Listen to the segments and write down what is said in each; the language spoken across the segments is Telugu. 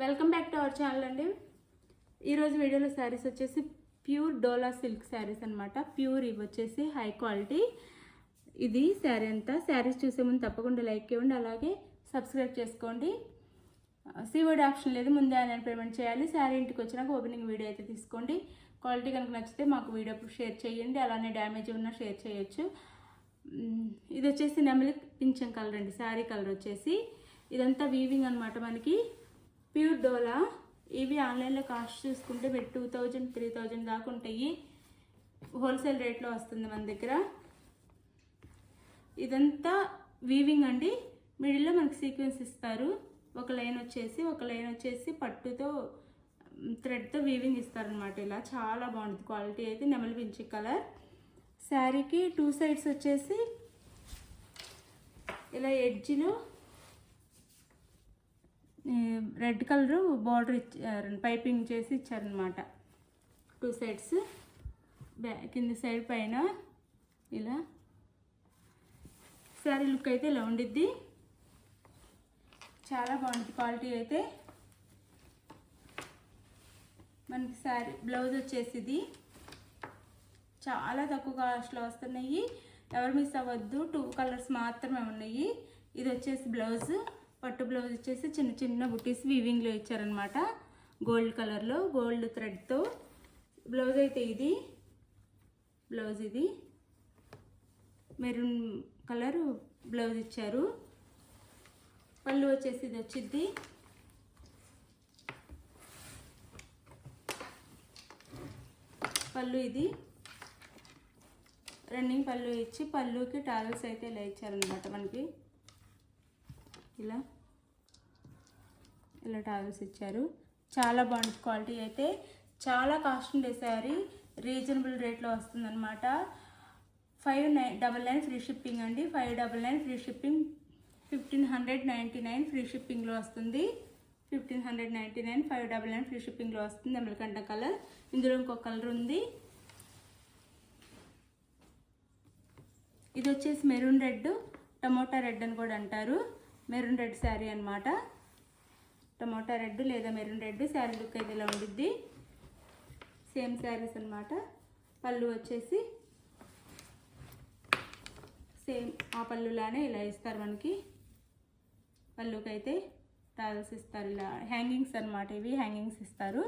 Welcome back to our channel అండి. ఈరోజు వీడియోలో శారీస్ వచ్చేసి ప్యూర్ డోలా సిల్క్ శారీస్ అనమాట. ప్యూర్ ఇవి వచ్చేసి హై క్వాలిటీ. ఇది శారీ అంతా. శారీస్ చూసే ముందు తప్పకుండా లైక్ ఇవ్వండి, అలాగే సబ్స్క్రైబ్ చేసుకోండి. సిఓడి ఆప్షన్ లేదు, ముందే ఆన్లైన్ పేమెంట్ చేయాలి. శారీ ఇంటికి వచ్చినాక ఓపెనింగ్ వీడియో అయితే తీసుకోండి. క్వాలిటీ కనుక నచ్చితే మాకు వీడియో షేర్ చేయండి, అలానే డ్యామేజ్ ఉన్నా షేర్ చేయొచ్చు. ఇది వచ్చేసి నెమలి పింఛం కలర్ అండి. శారీ కలర్ వచ్చేసి ఇదంతా వీవింగ్ అనమాట. మనకి ప్యూర్ డోలా. ఇవి ఆన్లైన్లో కాస్ట్ చూసుకుంటే మీరు 2000, 3000 దాకా ఉంటాయి. హోల్సేల్ రేట్లో వస్తుంది మన దగ్గర. ఇదంతా వీవింగ్ అండి. మిడిల్లో మనకి సీక్వెన్స్ ఇస్తారు. ఒక లైన్ వచ్చేసి పట్టుతో థ్రెడ్తో వీవింగ్ ఇస్తారనమాట. ఇలా చాలా బాగుంటుంది. క్వాలిటీ అయితే నెమలి పింఛం కలర్. శారీకి 2 సైడ్స్ వచ్చేసి ఇలా ఎడ్జ్లో రెడ్ కలర్ బార్డర్ ఇచ్చారు, పైపింగ్ చేసి ఇచ్చారనమాట. 2 సైడ్స్. కింద సైడ్ పైన ఇలా శారీ లుక్ అయితే ఇలా ఉండిద్ది. చాలా బాగుంటుంది. క్వాలిటీ అయితే మనకి శారీ బ్లౌజ్ వచ్చేసి ఇది చాలా తక్కువ కాస్ట్లో వస్తున్నాయి. ఎవరు మిస్ అవ్వద్దు. 2 కలర్స్ మాత్రమే ఉన్నాయి. ఇది వచ్చేసి బ్లౌజ్. పట్టు బ్లౌజ్ వచ్చేసి చిన్న చిన్న బుటీస్ వీవింగ్లో ఇచ్చారనమాట. గోల్డ్ కలర్లో గోల్డ్ థ్రెడ్తో బ్లౌజ్ అయితే ఇది. బ్లౌజ్ ఇది మెరూన్ కలర్ బ్లౌజ్ ఇచ్చారు. పళ్ళు వచ్చేసి ఇది వచ్చింది. పళ్ళు ఇది రన్నింగ్ పళ్ళు ఇచ్చి పళ్ళుకి టావెల్స్ అయితే ఇలా ఇచ్చారనమాట. మనకి ఇలా టావెల్స్ ఇచ్చారు. చాలా బాగుంటుంది. క్వాలిటీ అయితే చాలా కాస్ట్ ఉండే శారీ రీజనబుల్ రేట్లో వస్తుందన్నమాట. 599 ఫ్రీ షిప్పింగ్ అండి. 599 ఫ్రీ షిప్పింగ్. 1599 ఫ్రీ షిప్పింగ్లో వస్తుంది. 1599 599 ఫ్రీ షిప్పింగ్లో వస్తుంది. అమలకంట కలర్. ఇందులో ఇంకొక కలర్ ఉంది. ఇది వచ్చేసి మెరూన్ రెడ్, టమోటా రెడ్ అని కూడా అంటారు. మెరూన్ రెడ్ శారీ అనమాట. టమోటా రెడ్ లేదా మెరూన్ రెడ్ శారీ లుక్ అయితే ఇలా ఉండిద్ది. సేమ్ శారీస్ అనమాట. పళ్ళు వచ్చేసి సేమ్ ఆ పళ్ళులానే ఇలా ఇస్తారు మనకి. పళ్ళుకి అయితే టావెల్స్ ఇస్తారు. ఇలా హ్యాంగింగ్స్ అనమాట. ఇవి హ్యాంగింగ్స్ ఇస్తారు.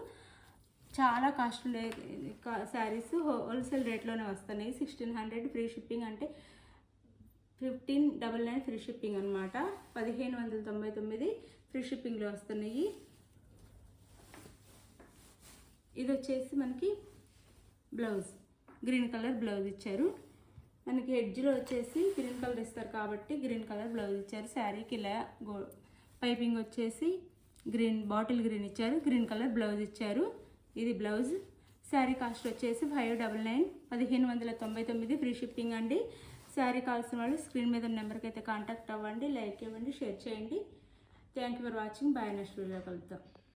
చాలా కాస్ట్ ఉండే శారీస్ హోల్సేల్ రేట్లోనే వస్తున్నాయి. 1600 ఫ్రీ షిప్పింగ్ అంటే 1599 ఫ్రీ షిప్పింగ్ అనమాట. 1599 ఫ్రీ షిప్పింగ్లో వస్తున్నాయి. ఇది వచ్చేసి మనకి బ్లౌజ్. గ్రీన్ కలర్ బ్లౌజ్ ఇచ్చారు. మనకి ఎడ్జ్లో వచ్చేసి గ్రీన్ కలర్ ఇస్తారు కాబట్టి గ్రీన్ కలర్ బ్లౌజ్ ఇచ్చారు. శారీకి ఇలా పైపింగ్ వచ్చేసి గ్రీన్ బాటిల్ గ్రీన్ ఇచ్చారు. గ్రీన్ కలర్ బ్లౌజ్ ఇచ్చారు. ఇది బ్లౌజ్. శారీ కాస్ట్ వచ్చేసి 599 1599 ఫ్రీ షిప్పింగ్ అండి. శారీ కావాల్సిన వాళ్ళు స్క్రీన్ మీద నెంబర్కి అయితే కాంటాక్ట్ అవ్వండి. లైక్ ఇవ్వండి, షేర్ చేయండి. Thank you for watching. Bye. Next video కలుద్దాం.